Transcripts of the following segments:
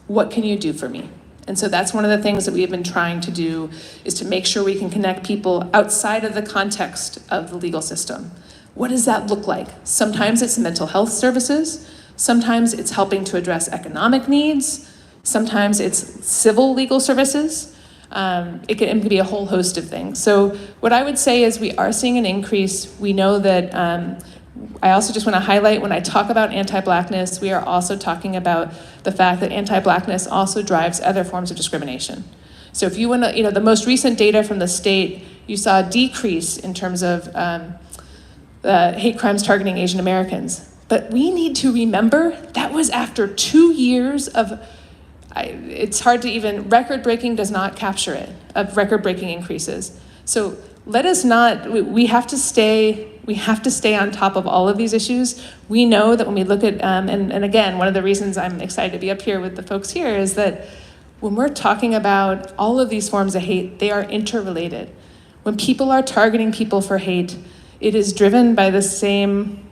What can you do for me? And so that's one of the things that we have been trying to do, is to make sure we can connect people outside of the context of the legal system. What does that look like? Sometimes it's mental health services. Sometimes it's helping to address economic needs. Sometimes it's civil legal services. It can be a whole host of things. So what I would say is we are seeing an increase. We know that, I also just want to highlight, when I talk about anti-Blackness, we are also talking about the fact that anti-Blackness also drives other forms of discrimination. So if you want to, the most recent data from the state, you saw a decrease in terms of hate crimes targeting Asian Americans. But we need to remember that was after 2 years of, it's hard to even, record-breaking does not capture it, of record-breaking increases. So let us not, we have to stay on top of all of these issues. We know that when we look at, and again, one of the reasons I'm excited to be up here with the folks here is that when we're talking about all of these forms of hate, they are interrelated. When people are targeting people for hate, it is driven by the same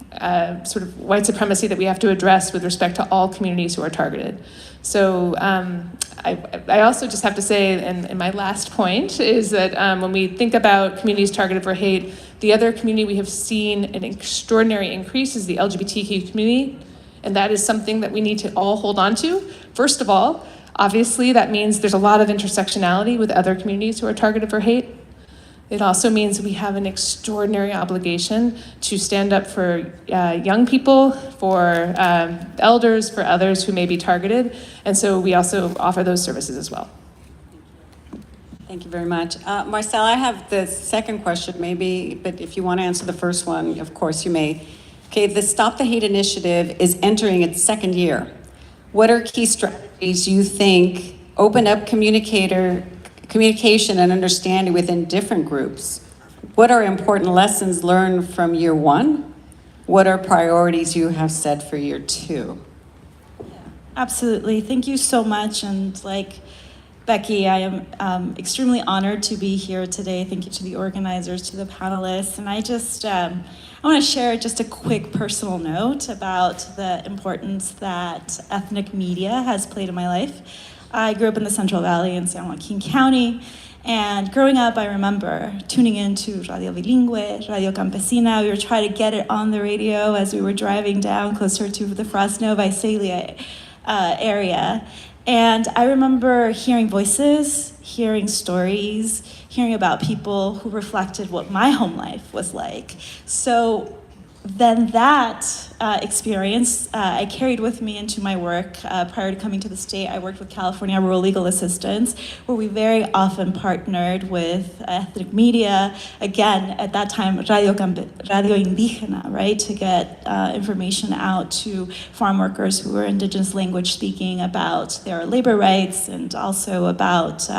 sort of white supremacy that we have to address with respect to all communities who are targeted. So I also just have to say, and my last point is that when we think about communities targeted for hate, the other community we have seen an extraordinary increase is the LGBTQ community, and that is something that we need to all hold on to. First of all, obviously that means there's a lot of intersectionality with other communities who are targeted for hate. It also means we have an extraordinary obligation to stand up for young people, for elders, for others who may be targeted. And so we also offer those services as well. Thank you very much. Marcela, I have the second question maybe, but if you want to answer the first one, of course you may. Okay, the Stop the Hate initiative is entering its second year. What are key strategies you think open up communication and understanding within different groups? What are important lessons learned from year one? What are priorities you have set for year two? Absolutely. Thank you so much. And like Becky, I am extremely honored to be here today. Thank you to the organizers, to the panelists. And I just, I want to share just a quick personal note about the importance that ethnic media has played in my life. I grew up in the Central Valley in San Joaquin County, and growing up, I remember tuning into Radio Bilingüe, Radio Campesina. We were trying to get it on the radio as we were driving down closer to the Fresno Visalia area. And I remember hearing voices, hearing stories, hearing about people who reflected what my home life was like. So then that experience I carried with me into my work. Prior to coming to the state, I worked with California Rural Legal Assistance, where we very often partnered with ethnic media. Again, at that time, Radio Indígena, right, to get information out to farm workers who were indigenous language speaking about their labor rights and also about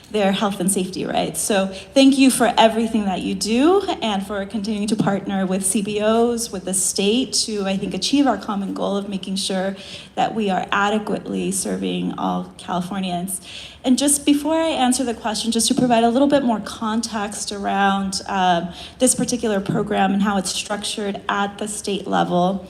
their health and safety rights. So thank you for everything that you do and for continuing to partner with CBOs, with the state to, I think, achieve our common goal of making sure that we are adequately serving all Californians. And just before I answer the question, just to provide a little bit more context around this particular program and how it's structured at the state level.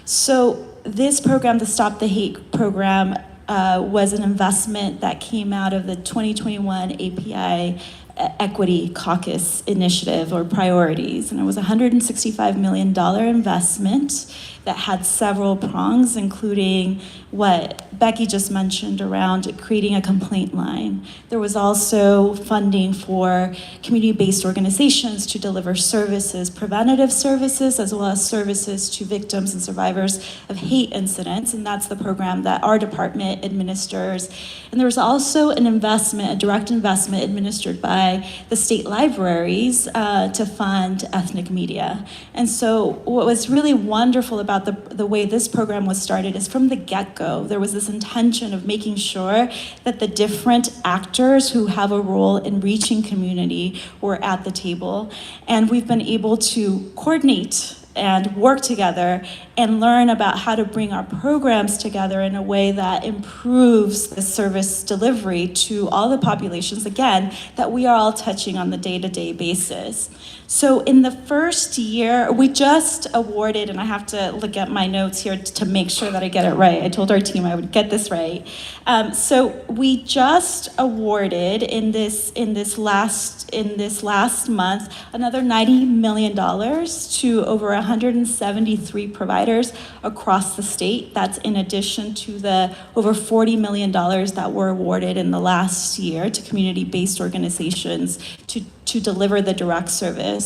So this program, the Stop the Hate program, was an investment that came out of the 2021 API Equity Caucus Initiative or priorities. And it was a $165 million investment that had several prongs, including what Becky just mentioned around creating a complaint line. There was also funding for community-based organizations to deliver services, preventative services, as well as services to victims and survivors of hate incidents, and that's the program that our department administers. And there was also an investment, a direct investment administered by the state libraries to fund ethnic media. And so what was really wonderful about the way this program was started is from the get-go, there was this intention of making sure that the different actors who have a role in reaching community were at the table. And we've been able to coordinate and work together and learn about how to bring our programs together in a way that improves the service delivery to all the populations, again, that we are all touching on the day-to-day basis. So in the first year, we just awarded, and I have to look at my notes here to make sure that I get it right. I told our team I would get this right. So we just awarded in this last month another $90 million to over 173 providers across the state. That's in addition to the over $40 million that were awarded in the last year to community-based organizations to deliver the direct service.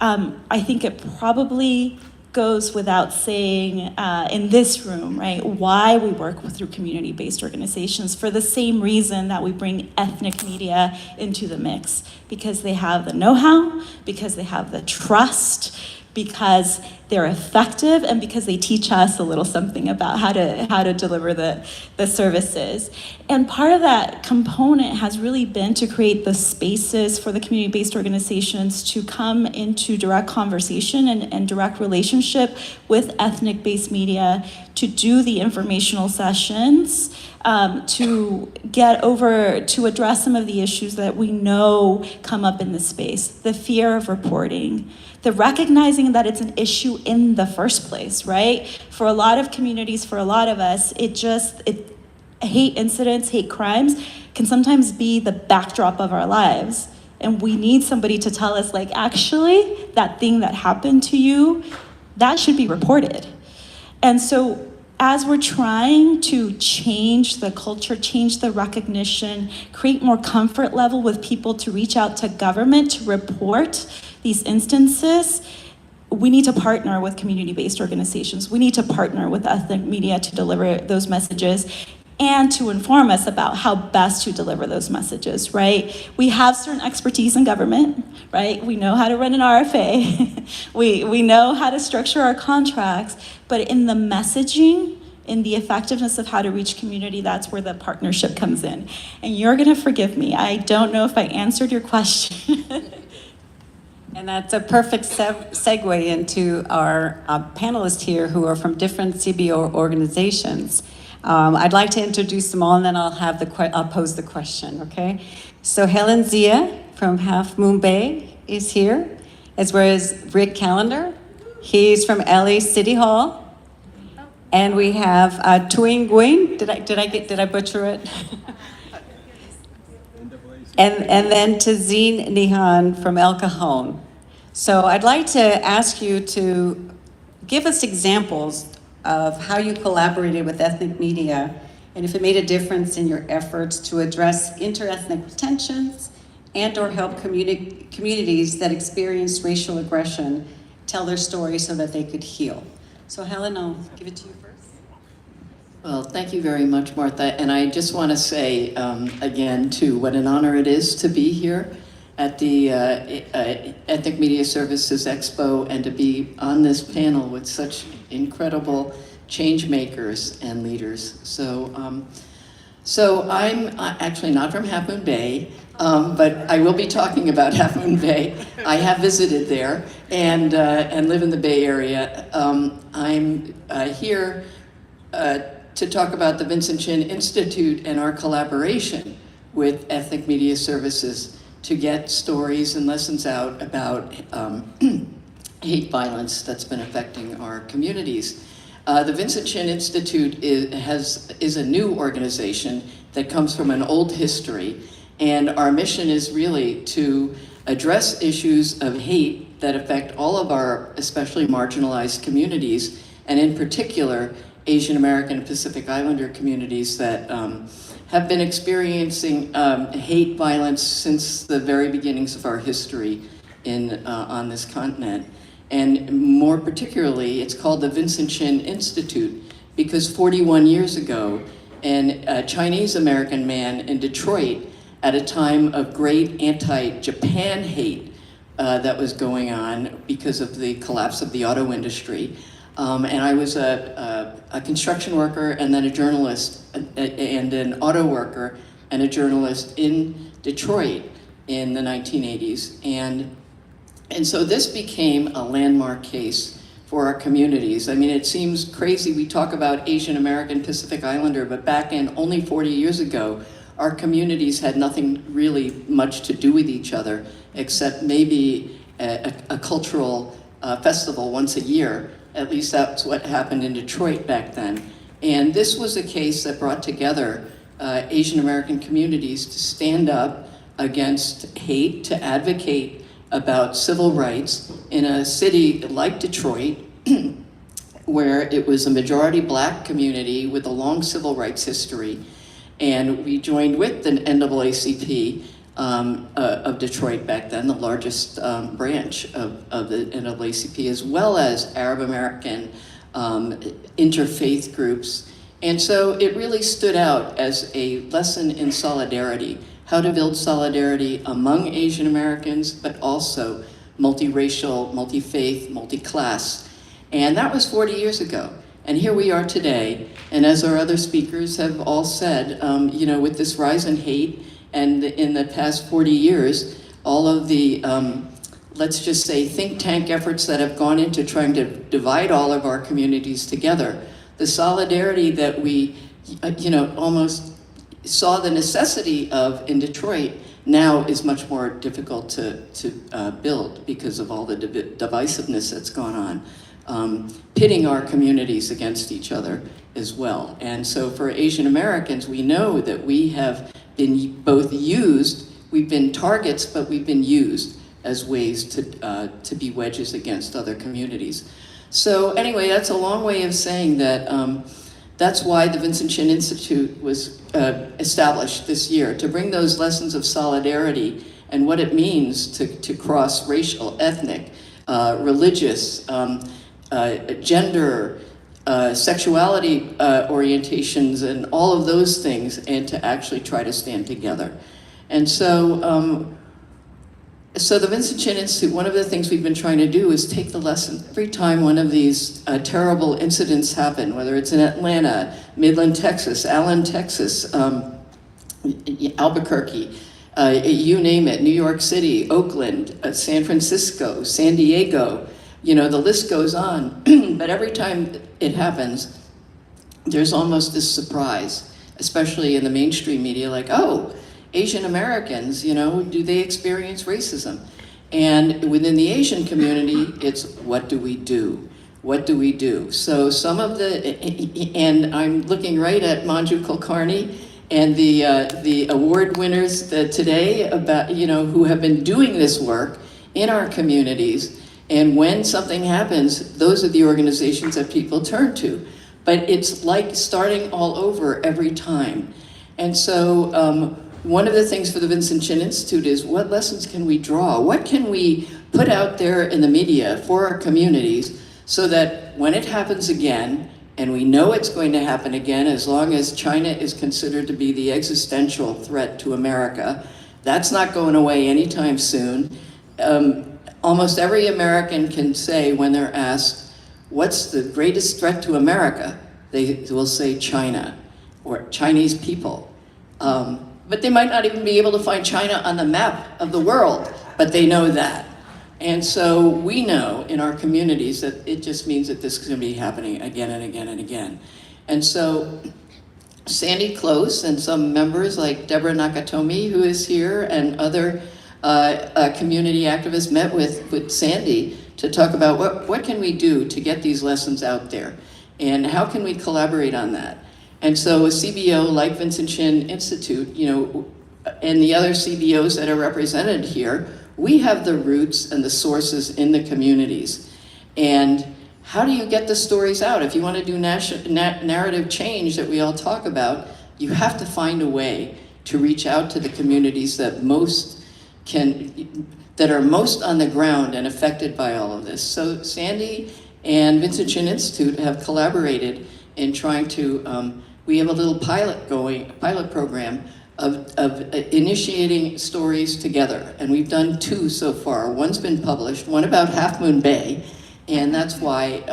I think it probably goes without saying in this room, right, why we work through community-based organizations for the same reason that we bring ethnic media into the mix, because they have the know-how, because they have the trust, because they're effective, and because they teach us a little something about how to deliver the services. And part of that component has really been to create the spaces for the community-based organizations to come into direct conversation and direct relationship with ethnic-based media, to do the informational sessions, to address some of the issues that we know come up in the space, the fear of reporting, the recognizing that it's an issue in the first place, right? For a lot of communities, for a lot of us, hate incidents, hate crimes can sometimes be the backdrop of our lives. And we need somebody to tell us, like, actually, that thing that happened to you, that should be reported. And so as we're trying to change the culture, change the recognition, create more comfort level with people to reach out to government to report these instances, we need to partner with community-based organizations. We need to partner with ethnic media to deliver those messages and to inform us about how best to deliver those messages, right? We have certain expertise in government, right? We know how to run an RFA. we know how to structure our contracts, but in the messaging, in the effectiveness of how to reach community, that's where the partnership comes in. And you're gonna forgive me, I don't know if I answered your question. And that's a perfect segue into our panelists here who are from different CBO organizations. I'd like to introduce them all, and then I'll pose the question, okay? So Helen Zia from Half Moon Bay is here, as well as Rick Callender. He's from LA City Hall. And we have Tuyen Nguyen. Did I butcher it? And then Tazheen Nizam from El Cajon. So I'd like to ask you to give us examples of how you collaborated with ethnic media, and if it made a difference in your efforts to address interethnic tensions and or help communities that experienced racial aggression tell their story so that they could heal. So Helen, I'll give it to you first. Well, thank you very much, Martha. And I just want to say again, too, what an honor it is to be here at the Ethnic Media Services Expo and to be on this panel with such incredible change makers and leaders. So I'm actually not from Half Moon Bay, but I will be talking about Half Moon Bay. I have visited there and live in the Bay Area. I'm here to talk about the Vincent Chin Institute and our collaboration with Ethnic Media Services to get stories and lessons out about hate violence that's been affecting our communities. The Vincent Chin Institute is a new organization that comes from an old history, and our mission is really to address issues of hate that affect all of our especially marginalized communities, and in particular, Asian American and Pacific Islander communities that have been experiencing hate violence since the very beginnings of our history on this continent. And more particularly, it's called the Vincent Chin Institute because 41 years ago, a Chinese American man in Detroit, at a time of great anti-Japan hate that was going on because of the collapse of the auto industry, and I was a construction worker and then a journalist and an auto worker and a journalist in Detroit in the 1980s. And so this became a landmark case for our communities. I mean, it seems crazy we talk about Asian American Pacific Islander, but back in only 40 years ago, our communities had nothing really much to do with each other, except maybe a cultural festival once a year. At least that's what happened in Detroit back then. And this was a case that brought together Asian American communities to stand up against hate, to advocate about civil rights in a city like Detroit, where it was a majority Black community with a long civil rights history. And we joined with the NAACP of Detroit back then, the largest branch of the NAACP, as well as Arab American interfaith groups. And so it really stood out as a lesson in solidarity, how to build solidarity among Asian Americans, but also multiracial, multi-faith, multi-class. And that was 40 years ago. And here we are today. And as our other speakers have all said, you know, with this rise in hate, and in the past 40 years, all of the, let's just say, think tank efforts that have gone into trying to divide all of our communities together, the solidarity that we, you know, almost saw the necessity of in Detroit now is much more difficult to build because of all the divisiveness that's gone on, pitting our communities against each other as well. And so for Asian Americans, we know that we have been both used, we've been targets, but we've been used as ways to be wedges against other communities. So anyway, that's a long way of saying that that's why the Vincent Chin Institute was established this year, to bring those lessons of solidarity and what it means to cross racial, ethnic, religious, gender, sexuality orientations, and all of those things, and to actually try to stand together. And so, so the Vincent Chin Institute, one of the things we've been trying to do is take the lesson. Every time one of these terrible incidents happen, whether it's in Atlanta, Midland, Texas, Allen, Texas, Albuquerque, you name it, New York City, Oakland, San Francisco, San Diego, you know, the list goes on. But every time it happens, there's almost this surprise, especially in the mainstream media, like, oh, Asian Americans, you know, do they experience racism? And within the Asian community, it's what do we do? What do we do? So some of the, and I'm looking right at Manju Kulkarni and the award winners today about, you know, who have been doing this work in our communities. And when something happens, those are the organizations that people turn to. But it's like starting all over every time. And so one of the things for the Vincent Chin Institute is, what lessons can we draw? What can we put out there in the media for our communities so that when it happens again, and we know it's going to happen again as long as China is considered to be the existential threat to America, that's not going away anytime soon. Almost every American can say, when they're asked, what's the greatest threat to America? They will say China or Chinese people. But they might not even be able to find China on the map of the world, but they know that. And so we know in our communities that it just means that this is going to be happening again and again and again. And so Sandy Close and some members like Deborah Nakatomi, who is here, and other community activists met with Sandy to talk about what can we do to get these lessons out there, and how can we collaborate on that. And so a CBO like Vincent Chin Institute, you know, and the other CBOs that are represented here, we have the roots and the sources in the communities. And how do you get the stories out? If you want to do narrative change that we all talk about, you have to find a way to reach out to the communities that are most on the ground and affected by all of this. So Sandy and Vincent Chin Institute have collaborated in trying to, we have a little pilot program of initiating stories together. And we've done 2 so far. One's been published, one about Half Moon Bay, and that's why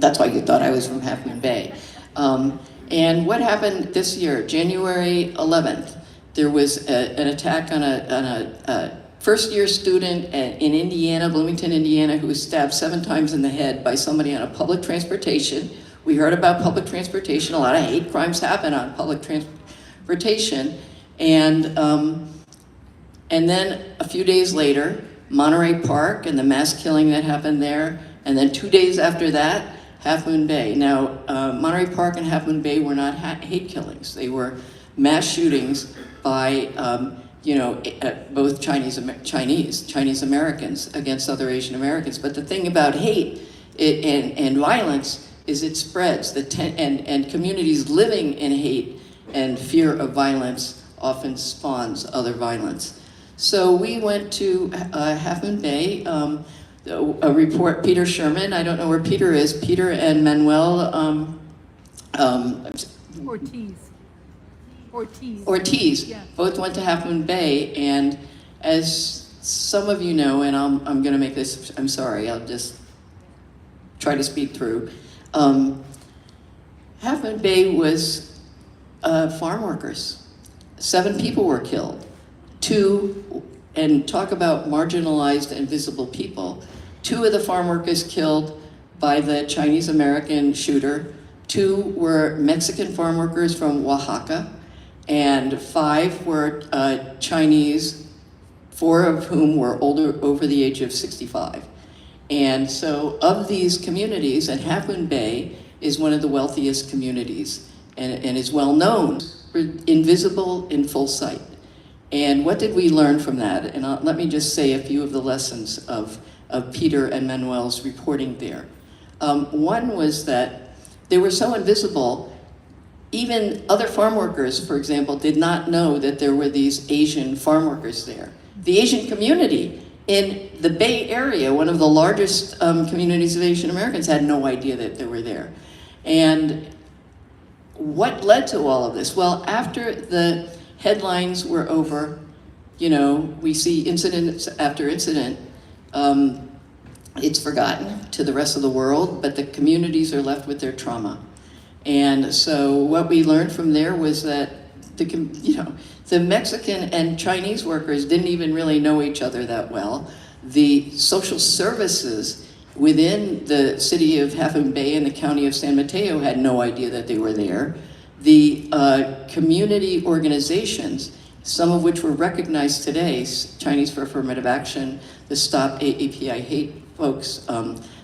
you thought I was from Half Moon Bay. And what happened this year, January 11th, there was an attack on a first-year student in Indiana, Bloomington, Indiana, who was stabbed 7 times in the head by somebody on a public transportation. We heard about public transportation. A lot of hate crimes happen on public transportation. And then a few days later, Monterey Park and the mass killing that happened there. And then 2 days after that, Half Moon Bay. Now, Monterey Park and Half Moon Bay were not hate killings. They were mass shootings by, both Chinese Americans against other Asian Americans. But the thing about hate and violence is it spreads. And communities living in hate and fear of violence often spawns other violence. So we went to Half Moon Bay. A report, Peter Sherman, I don't know where Peter is, Peter and Manuel Ortiz, Yeah. both went to Half Moon Bay, and as some of you know, and I'm gonna make this, I'm sorry, I'll just try to speed through. Half Moon Bay was farm workers. 7 people were killed. 2, and talk about marginalized and visible people. 2 of the farm workers killed by the Chinese American shooter. 2 were Mexican farm workers from Oaxaca, and 5 were Chinese, 4 of whom were over the age of 65. And so of these communities, and Half Moon Bay is one of the wealthiest communities and is well known for invisible in full sight. And what did we learn from that? And let me just say a few of the lessons of Peter and Manuel's reporting there. One was that they were so invisible, even other farm workers, for example, did not know that there were these Asian farm workers there. The Asian community in the Bay Area, one of the largest communities of Asian Americans, had no idea that they were there. And what led to all of this? Well, after the headlines were over, we see incident after incident. It's forgotten to the rest of the world, but the communities are left with their trauma. And so what we learned from there was that the Mexican and Chinese workers didn't even really know each other that well. The social services within the city of Half Moon Bay and the county of San Mateo had no idea that they were there. The community organizations, some of which were recognized today, Chinese for Affirmative Action, the Stop API Hate folks,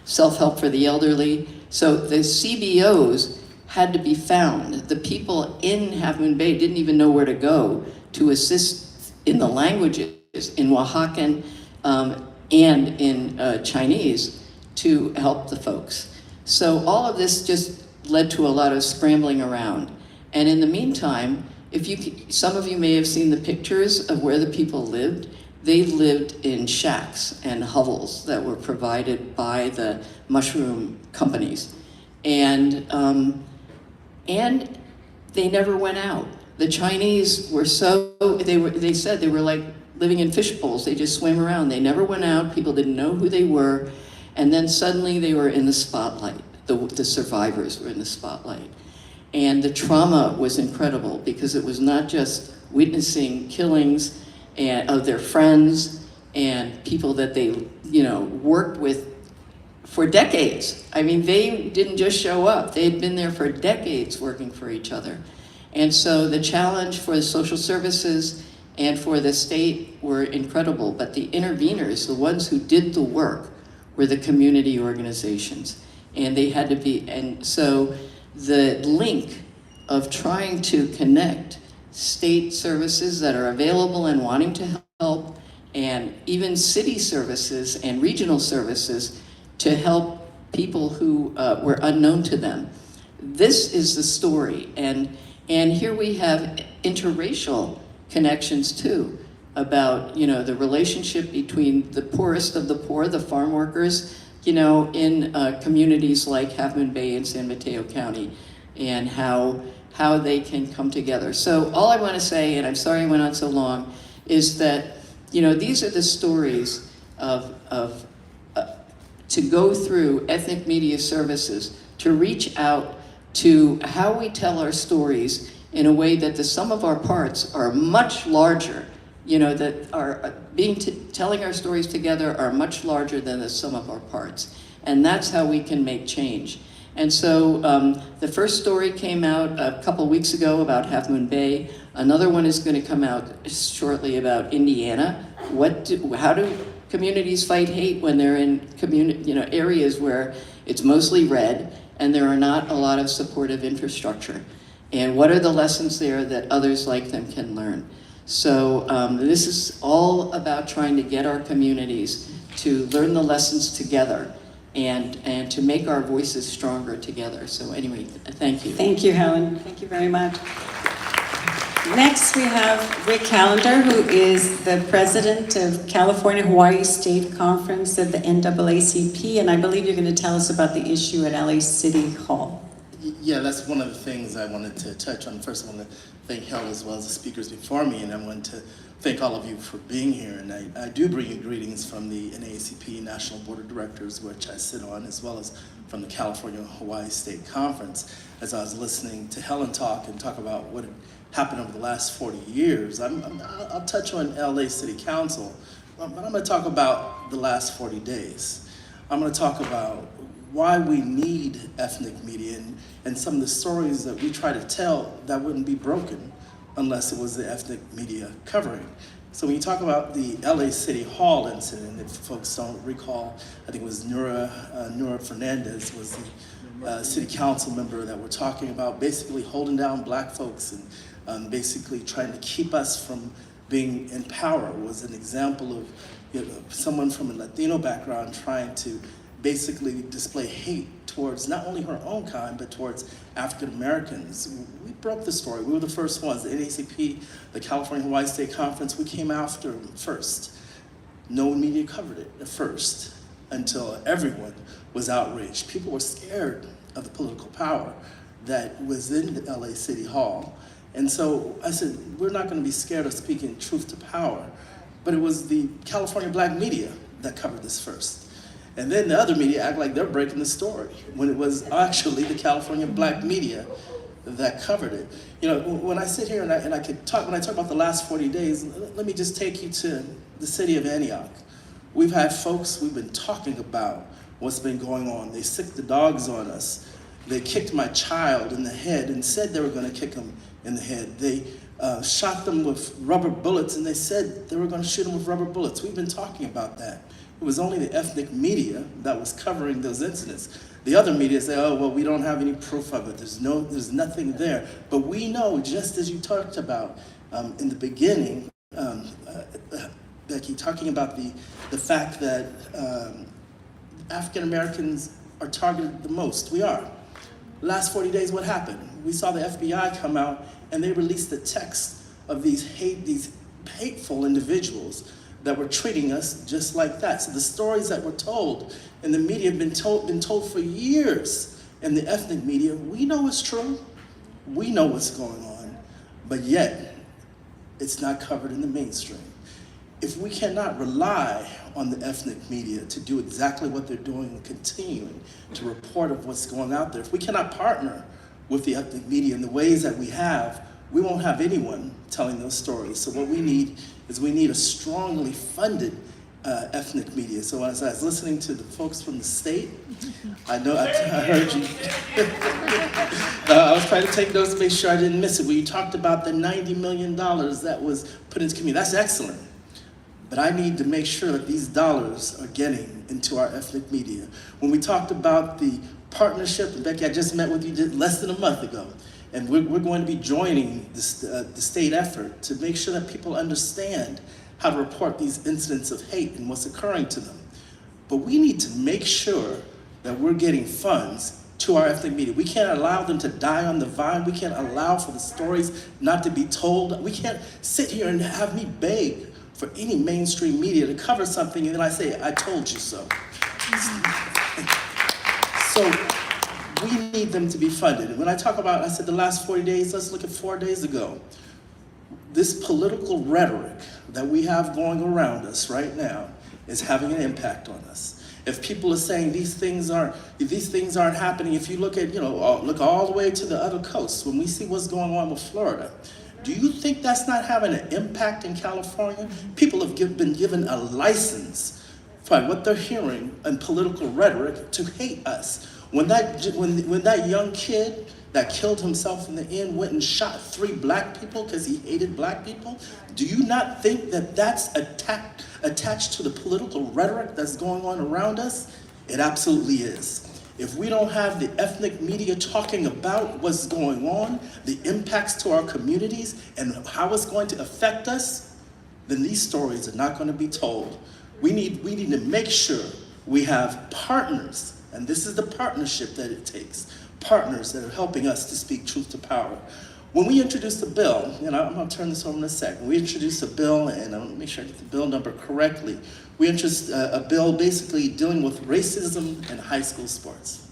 Self-Help for the Elderly. So the CBOs had to be found. The people in Half Moon Bay didn't even know where to go to assist in the languages, in Oaxacan and in Chinese, to help the folks. So all of this just led to a lot of scrambling around. And in the meantime, some of you may have seen the pictures of where the people lived. They lived in shacks and hovels that were provided by the mushroom companies. And they never went out. The Chinese were they said they were like living in fish bowls. They just swam around. They never went out. People didn't know who they were. And then suddenly they were in the spotlight. The survivors were in the spotlight. And the trauma was incredible because it was not just witnessing killings of their friends and people that they, worked with for decades. I mean, they didn't just show up. They'd been there for decades working for each other. And so the challenge for the social services and for the state were incredible, but the interveners, the ones who did the work, were the community organizations. And they had to be, and so the link of trying to connect state services that are available and wanting to help, and even city services and regional services to help people who were unknown to them. This is the story, and here we have interracial connections too, about the relationship between the poorest of the poor, the farm workers, in communities like Half Moon Bay and San Mateo County, and how they can come together. So all I want to say, and I'm sorry I went on so long, is that these are the stories of to go through ethnic media services, to reach out to how we tell our stories in a way that the sum of our parts are much larger you know, that are telling our stories together are much larger than the sum of our parts. And that's how we can make change. And so the first story came out a couple weeks ago about Half Moon Bay. Another one is going to come out shortly about Indiana. How do communities fight hate when they're in areas where it's mostly red and there are not a lot of supportive infrastructure? And what are the lessons there that others like them can learn? So this is all about trying to get our communities to learn the lessons together and to make our voices stronger together. So anyway, thank you. Thank you, Helen. Thank you very much. Next, we have Rick Callender, who is the president of California-Hawaii State Conference of the NAACP, and I believe you're going to tell us about the issue at LA City Hall. Yeah, that's one of the things I wanted to touch on. First, I want to thank Helen as well as the speakers before me, and I want to thank all of you for being here. And I do bring you greetings from the NAACP National Board of Directors, which I sit on, as well as from the California-Hawaii State Conference. As I was listening to Helen talk about what had happened over the last 40 years, I'll touch on LA City Council, but I'm going to talk about the last 40 days. I'm going to talk about why we need ethnic media and some of the stories that we try to tell that wouldn't be broken unless it was the ethnic media covering. So when you talk about the LA City Hall incident, if folks don't recall, I think it was Nura Fernandez was the city council member that we're talking about, basically holding down black folks and basically trying to keep us from being in power. It was an example of someone from a Latino background trying to basically display hate towards not only her own kind, but towards African Americans. We broke the story. We were the first ones. The NAACP, the California-Hawaii State Conference, we came after them first. No media covered it at first until everyone was outraged. People were scared of the political power that was in the LA City Hall. And so I said, we're not going to be scared of speaking truth to power. But it was the California black media that covered this first. And then the other media act like they're breaking the story, when it was actually the California black media that covered it. You know, when I sit here and I could talk, when I talk about the last 40 days, let me just take you to the city of Antioch. We've had folks, we've been talking about what's been going on. They sicked the dogs on us. They kicked my child in the head and said they were going to kick him in the head. They shot them with rubber bullets and they said they were going to shoot him with rubber bullets. We've been talking about that. It was only the ethnic media that was covering those incidents. The other media say, oh, well, we don't have any proof of it. There's nothing there. But we know, just as you talked about in the beginning, Becky, talking about the fact that African Americans are targeted the most. We are. Last 40 days, what happened? We saw the FBI come out and they released the text of these hateful individuals that were treating us just like that. So the stories that were told in the media have been told for years in the ethnic media. We know it's true. We know what's going on, but yet it's not covered in the mainstream. If we cannot rely on the ethnic media to do exactly what they're doing and continuing to report of what's going out there, if we cannot partner with the ethnic media in the ways that we have, we won't have anyone telling those stories. So what we need is a strongly funded ethnic media. So as I was listening to the folks from the state, I heard you. I was trying to take notes to make sure I didn't miss it. When you talked about the $90 million that was put into community, that's excellent. But I need to make sure that these dollars are getting into our ethnic media. When we talked about the partnership, and Becky, I just met with you less than a month ago, and we're going to be joining the state effort to make sure that people understand how to report these incidents of hate and what's occurring to them. But we need to make sure that we're getting funds to our ethnic media. We can't allow them to die on the vine. We can't allow for the stories not to be told. We can't sit here and have me beg for any mainstream media to cover something and then I say, I told you so. So we need them to be funded. And when I talk about, I said the last 40 days, let's look at 4 days ago. This political rhetoric that we have going around us right now is having an impact on us. If people are saying these things aren't happening, if you look at, look all the way to the other coast, when we see what's going on with Florida, Do you think that's not having an impact in California? People have been given a license by what they're hearing in political rhetoric to hate us. When that young kid that killed himself in the end went and shot 3 black people because he hated black people, do you not think that that's attached to the political rhetoric that's going on around us? It absolutely is. If we don't have the ethnic media talking about what's going on, the impacts to our communities, and how it's going to affect us, then these stories are not going to be told. We need to make sure we have partners, and this is the partnership that it takes, partners that are helping us to speak truth to power. When we introduced the bill, and I'm going to turn this over in a second, we introduced a bill, and I'm going to make sure I get the bill number correctly. We introduced a bill basically dealing with racism in high school sports.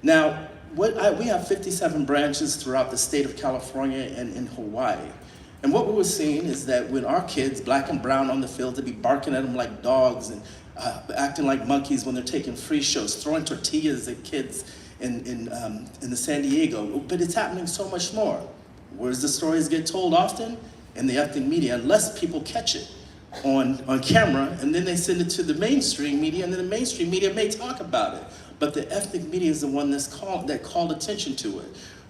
Now, we have 57 branches throughout the state of California and in Hawaii. And what we were seeing is that when our kids, black and brown on the field, they'd be barking at them like dogs and acting like monkeys when they're taking free shows, throwing tortillas at kids in the San Diego. But it's happening so much more. Where does the stories get told often? In the ethnic media, unless people catch it on camera, and then they send it to the mainstream media, and then the mainstream media may talk about it. But the ethnic media is the one that called attention to it.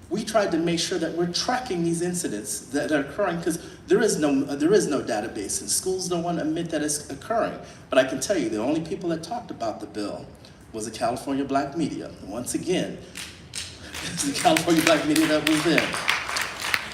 We tried to make sure that we're tracking these incidents that are occurring, because there is no database, and schools don't want to admit that it's occurring. But I can tell you, the only people that talked about the bill was the California black media. And once again, it's the California black media that was there.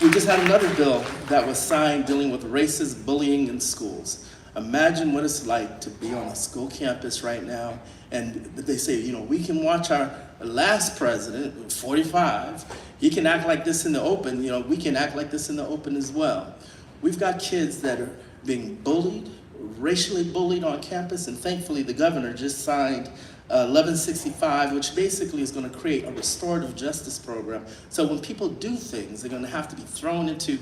We just had another bill that was signed dealing with racist bullying in schools. Imagine what it's like to be on a school campus right now, and they say, you know, we can watch our last president, 45, he can act like this in the open, you know, we can act like this in the open as well. We've got kids that are being bullied, racially bullied on campus, and thankfully the governor just signed 1165, which basically is going to create a restorative justice program. So when people do things, they're going to have to be thrown into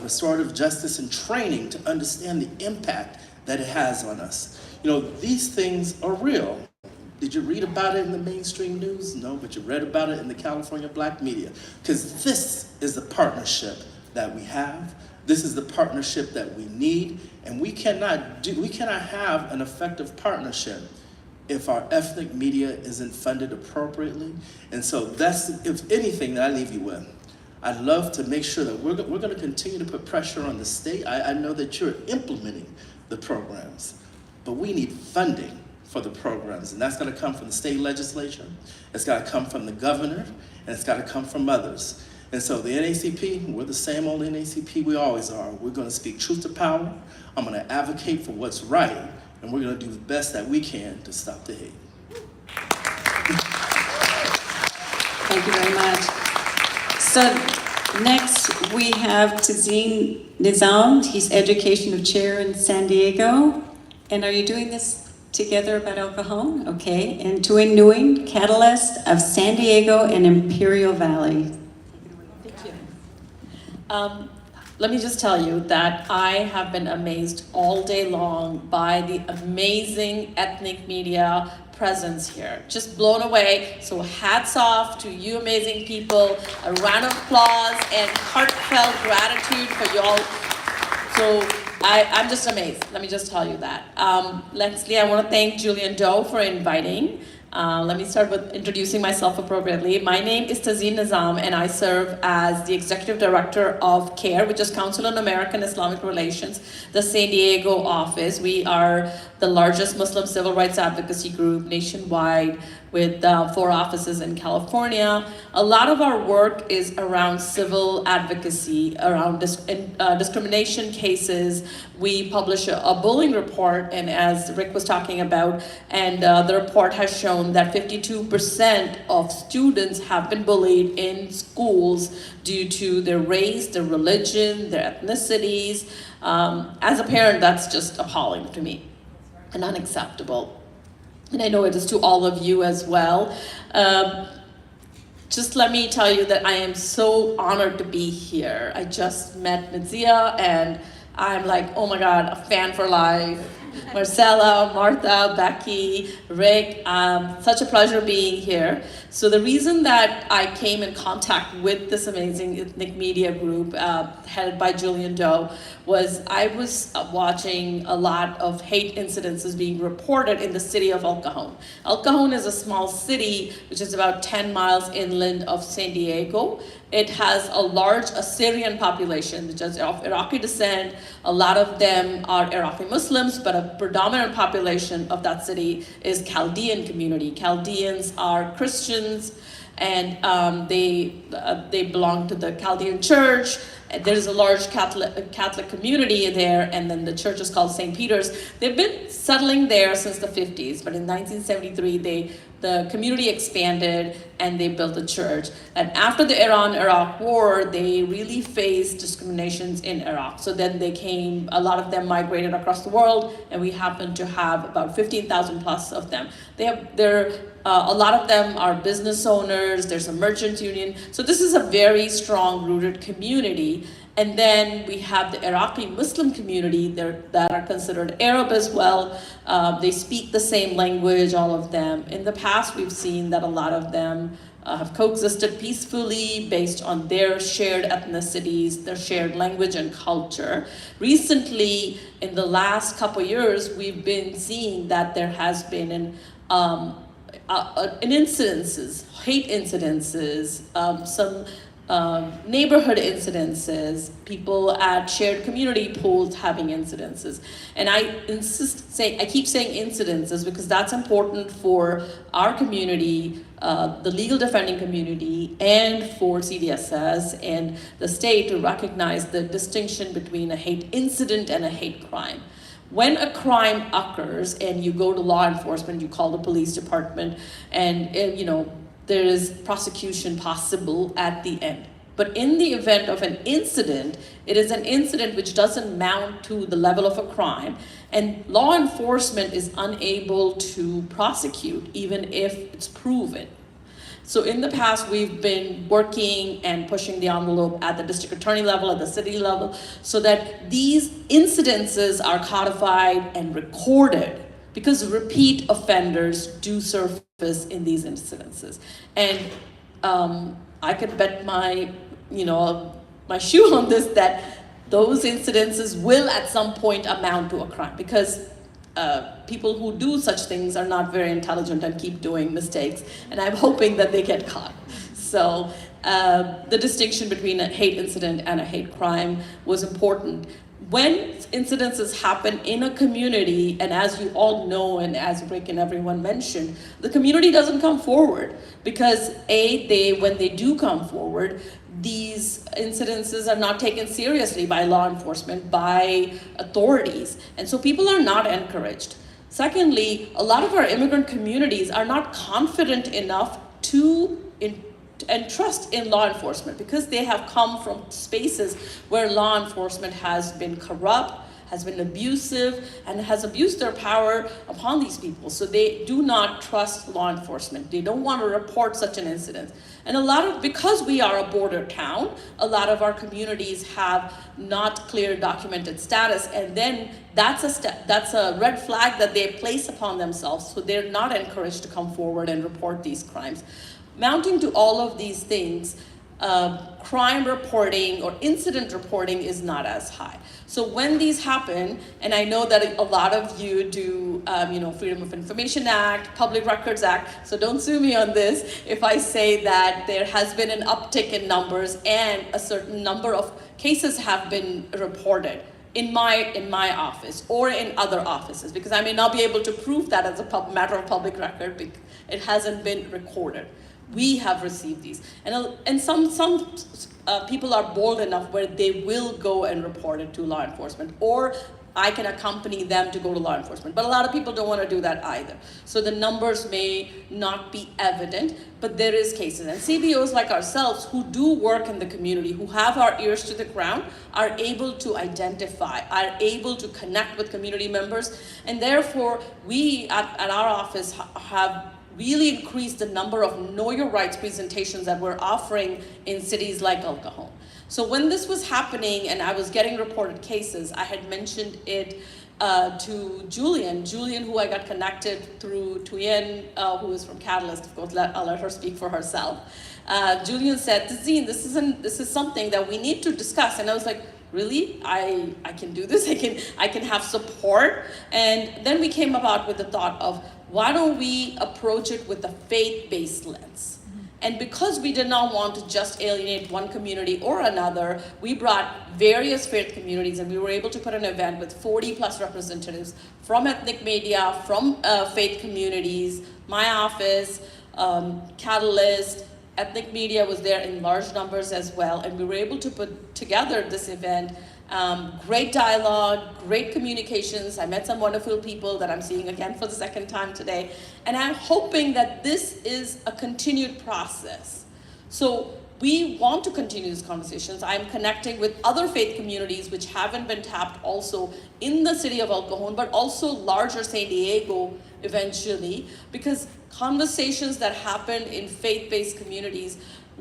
restorative justice and training to understand the impact that it has on us. You know, these things are real. Did you read about it in the mainstream news? No, but you read about it in the California black media. Because this is the partnership that we have. This is the partnership that we need. And we cannot have an effective partnership if our ethnic media isn't funded appropriately. And so that's, if anything, that I leave you with. I'd love to make sure that we're going to continue to put pressure on the state. I know that you're implementing the programs, but we need funding for the programs, and that's got to come from the state legislature, it's got to come from the governor, and it's got to come from others. And so the NAACP, we're the same old NAACP we always are. We're going to speak truth to power. I'm going to advocate for what's right, and we're going to do the best that we can to stop the hate. Thank you very much. So next we have Tazheen Nizam. He's Education Chair in San Diego. And are you doing this together about El Cajon? Okay. And Tuyen Nguyen, Catalyst of San Diego and Imperial Valley. Thank you. Let me just tell you that I have been amazed all day long by the amazing ethnic media presence here. Just blown away. So hats off to you amazing people. A round of applause and heartfelt gratitude for you all. So I'm just amazed. Let me just tell you that. Lastly, I want to thank Julian Doe for inviting. Let me start with introducing myself appropriately. My name is Tazheen Nizam, and I serve as the Executive Director of CARE, which is Council on American Islamic Relations, the San Diego office. We are the largest Muslim civil rights advocacy group nationwide with 4 offices in California. A lot of our work is around civil advocacy, around discrimination cases. We publish a bullying report, and as Rick was talking about, and the report has shown that 52% of students have been bullied in schools due to their race, their religion, their ethnicities. As a parent, that's just appalling to me and unacceptable. And I know it is to all of you as well. Just let me tell you that I am so honored to be here. I just met Zia, and I'm like, oh my God, a fan for life. Marcela, Martha, Becky, Rick, such a pleasure being here. So the reason that I came in contact with this amazing ethnic media group headed by Julian Doe was I was watching a lot of hate incidences being reported in the city of El Cajon. El Cajon is a small city which is about 10 miles inland of San Diego. It has a large Assyrian population, which is of Iraqi descent. A lot of them are Iraqi Muslims, but a predominant population of that city is Chaldean community. Chaldeans are Christians, and they belong to the Chaldean church. There's a large Catholic community there, and then the church is called St. Peter's. They've been settling there since the 50s, but in 1973, the community expanded and they built a church. And after the Iran-Iraq war, they really faced discriminations in Iraq. So then a lot of them migrated across the world, and we happen to have about 15,000 plus of them. A lot of them are business owners, there's a merchant union. So this is a very strong rooted community. And then we have the Iraqi Muslim community that are considered Arab as well. They speak the same language, all of them. In the past, we've seen that a lot of them have coexisted peacefully based on their shared ethnicities, their shared language and culture. Recently, in the last couple of years, we've been seeing that there has been hate incidences, some neighborhood incidences, people at shared community pools having incidences. And I keep saying incidences because that's important for our community, the legal defending community, and for CDSS and the state to recognize the distinction between a hate incident and a hate crime. When a crime occurs and you go to law enforcement, you call the police department, and there is prosecution possible at the end. But in the event of an incident, it is an incident which doesn't mount to the level of a crime, and law enforcement is unable to prosecute even if it's proven. So in the past, we've been working and pushing the envelope at the district attorney level, at the city level, so that these incidences are codified and recorded, because repeat offenders do surface in these incidences. And I could bet my shoe on this that those incidences will at some point amount to a crime, because people who do such things are not very intelligent and keep doing mistakes, and I'm hoping that they get caught. So the distinction between a hate incident and a hate crime was important. When incidences happen in a community, and as you all know, and as Rick and everyone mentioned, the community doesn't come forward because when they do come forward, these incidences are not taken seriously by law enforcement, by authorities, and so people are not encouraged. Secondly, a lot of our immigrant communities are not confident enough to trust in law enforcement because they have come from spaces where law enforcement has been corrupt, has been abusive, and has abused their power upon these people. So they do not trust law enforcement. They don't want to report such an incident. And because we are a border town, a lot of our communities have not clear documented status, and then that's a red flag that they place upon themselves, so they're not encouraged to come forward and report these crimes. Mounting to all of these things, crime reporting or incident reporting is not as high. So when these happen, and I know that a lot of you do, Freedom of Information Act, Public Records Act, so don't sue me on this if I say that there has been an uptick in numbers and a certain number of cases have been reported in my office or in other offices, because I may not be able to prove that as a matter of public record because it hasn't been recorded. We have received these, and some people are bold enough where they will go and report it to law enforcement, or I can accompany them to go to law enforcement. But a lot of people don't want to do that either. So the numbers may not be evident, but there is cases. And CBOs like ourselves who do work in the community, who have our ears to the ground, are able to identify, are able to connect with community members, and therefore we at our office have really increased the number of Know Your Rights presentations that we're offering in cities like El Cajon. So when this was happening and I was getting reported cases, I had mentioned it to Julian, who I got connected through Tuyen, who is from Catalyst. Of course, I'll let her speak for herself. Julian said, Tazheen, this is something that we need to discuss. And I was like, really? I can do this? I can have support? And then we came about with the thought of, why don't we approach it with a faith-based lens? And because we did not want to just alienate one community or another, we brought various faith communities, and we were able to put an event with 40 plus representatives from ethnic media, from faith communities, my office, Catalyst, ethnic media was there in large numbers as well, and we were able to put together this event. Great dialogue, great communications. I met some wonderful people that I'm seeing again for the second time today. And I'm hoping that this is a continued process. So we want to continue these conversations. I'm connecting with other faith communities which haven't been tapped also in the city of El Cajon, but also larger San Diego eventually, because conversations that happen in faith-based communities,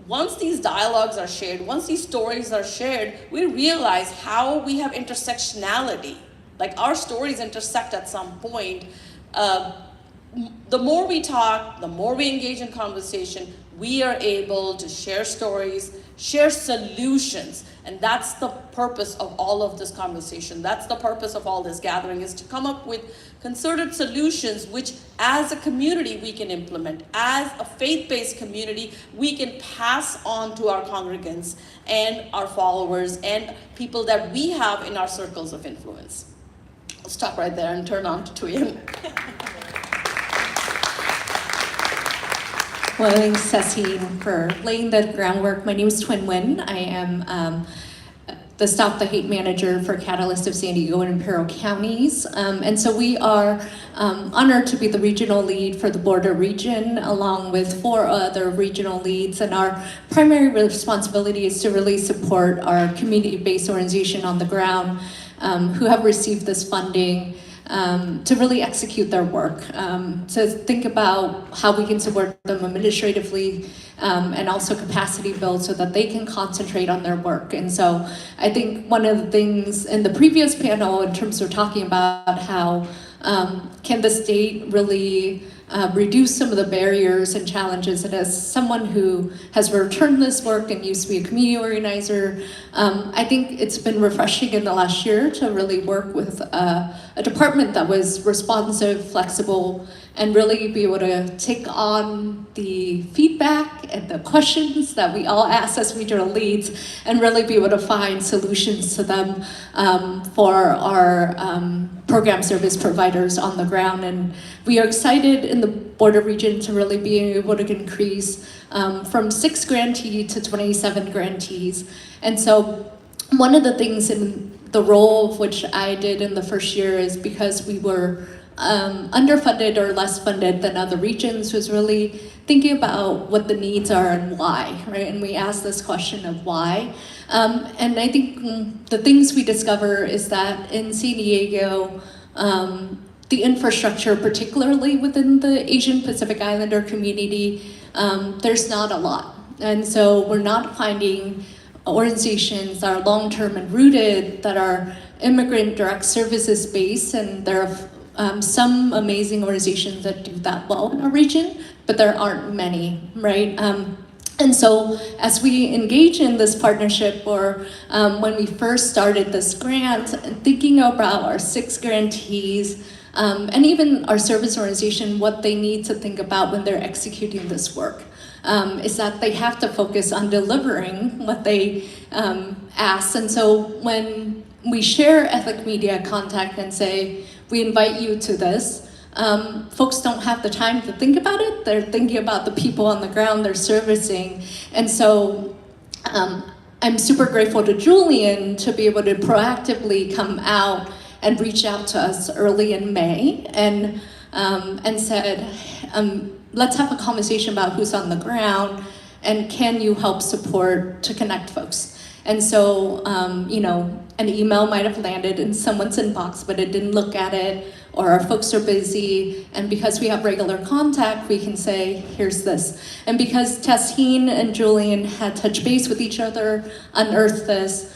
once these dialogues are shared, once these stories are shared, we realize how we have intersectionality. Like our stories intersect at some point. The more we talk, the more we engage in conversation, we are able to share stories, share solutions. And that's the purpose of all of this conversation. That's the purpose of all this gathering, is to come up with concerted solutions which as a community we can implement. As a faith-based community, we can pass on to our congregants and our followers and people that we have in our circles of influence. I'll stop right there and turn on to Tuyen. Well, thanks, Tazheen, for laying the groundwork. My name is Tuyen Nguyen. I am the Stop the Hate Manager for Catalyst of San Diego and Imperial counties. And so we are honored to be the regional lead for the border region, along with 4 other regional leads. And our primary responsibility is to really support our community-based organization on the ground who have received this funding to really execute their work, to think about how we can support them administratively and also capacity build so that they can concentrate on their work. And so I think one of the things in the previous panel in terms of talking about how can the state really reduce some of the barriers and challenges, and as someone who has returned this work and used to be a community organizer, I think it's been refreshing in the last year to really work with a department that was responsive, flexible, and really be able to take on the feedback and the questions that we all ask as regional leads and really be able to find solutions to them for our program service providers on the ground. And we are excited in the border region to really be able to increase from 6 grantees to 27 grantees. And so one of the things in the role of which I did in the first year is because we were underfunded or less funded than other regions, was really thinking about what the needs are and why, right? And we asked this question of why. And I think the things we discover is that in San Diego, the infrastructure, particularly within the Asian Pacific Islander community, there's not a lot. And so we're not finding organizations that are long-term and rooted, that are immigrant direct services based, and there are some amazing organizations that do that well in our region, but there aren't many, right? And so as we engage in this partnership, or when we first started this grant, thinking about our 6 grantees, and even our service organization, what they need to think about when they're executing this work, is that they have to focus on delivering what they ask. And so when we share ethnic media contact and say, we invite you to this, folks don't have the time to think about it. They're thinking about the people on the ground they're servicing. And so I'm super grateful to Julian to be able to proactively come out and reach out to us early in May and said, let's have a conversation about who's on the ground and can you help support to connect folks. And so, an email might have landed in someone's inbox, but it didn't look at it, or our folks are busy. And because we have regular contact, we can say, here's this. And because Tazheen and Julian had touched base with each other, unearthed this,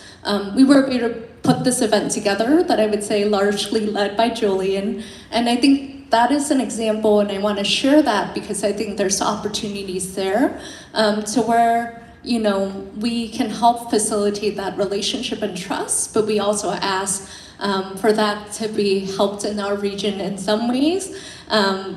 we were able to put this event together that I would say largely led by Julian. And I think that is an example, and I want to share that because I think there's opportunities there to where, you know, we can help facilitate that relationship and trust, but we also ask for that to be helped in our region in some ways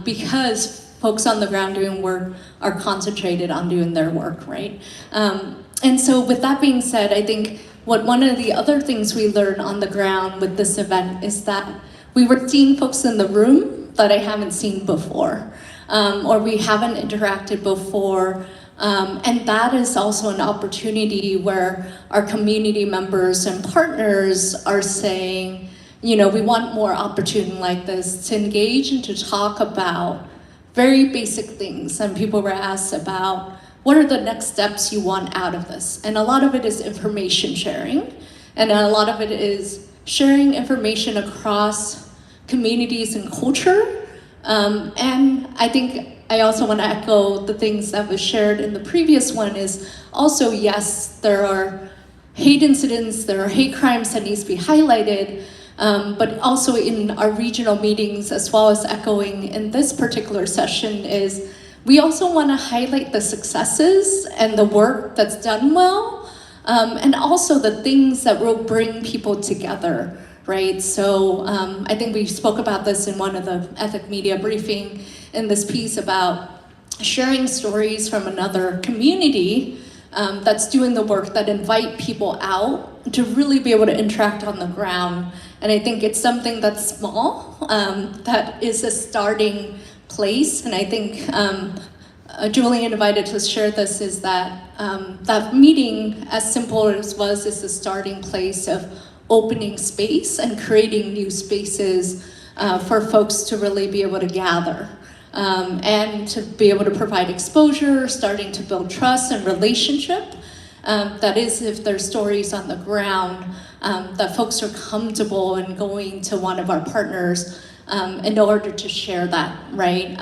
because folks on the ground doing work are concentrated on doing their work, right? And so with that being said, I think one of the other things we learned on the ground with this event is that we were seeing folks in the room that I haven't seen before, or we haven't interacted before. And that is also an opportunity where our community members and partners are saying, you know, we want more opportunity like this to engage and to talk about very basic things. And people were asked about, what are the next steps you want out of this? And a lot of it is information sharing. And a lot of it is sharing information across communities and culture. And I think I also want to echo the things that was shared in the previous one is also, yes, there are hate incidents, there are hate crimes that needs to be highlighted, but also in our regional meetings, as well as echoing in this particular session, is we also want to highlight the successes and the work that's done well, and also the things that will bring people together, right? So I think we spoke about this in one of the ethnic media briefing in this piece about sharing stories from another community that's doing the work that invite people out to really be able to interact on the ground. And I think it's something that's small, that is a starting place. And I think Julian invited to share this is that that meeting, as simple as was, is a starting place of opening space and creating new spaces for folks to really be able to gather. And to be able to provide exposure, starting to build trust and relationship. That is, if there's stories on the ground, that folks are comfortable in going to one of our partners in order to share that, right?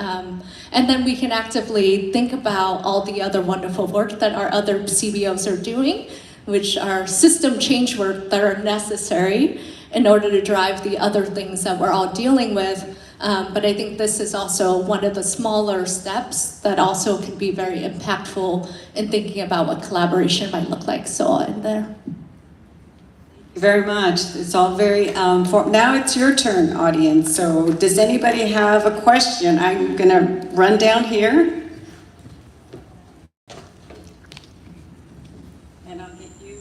And then we can actively think about all the other wonderful work that our other CBOs are doing, which are system change work that are necessary in order to drive the other things that we're all dealing with. But I think this is also one of the smaller steps that also can be very impactful in thinking about what collaboration might look like. So I'll end there. Thank you very much. It's all very now it's your turn, audience. So does anybody have a question? I'm gonna run down here. And I'll get you.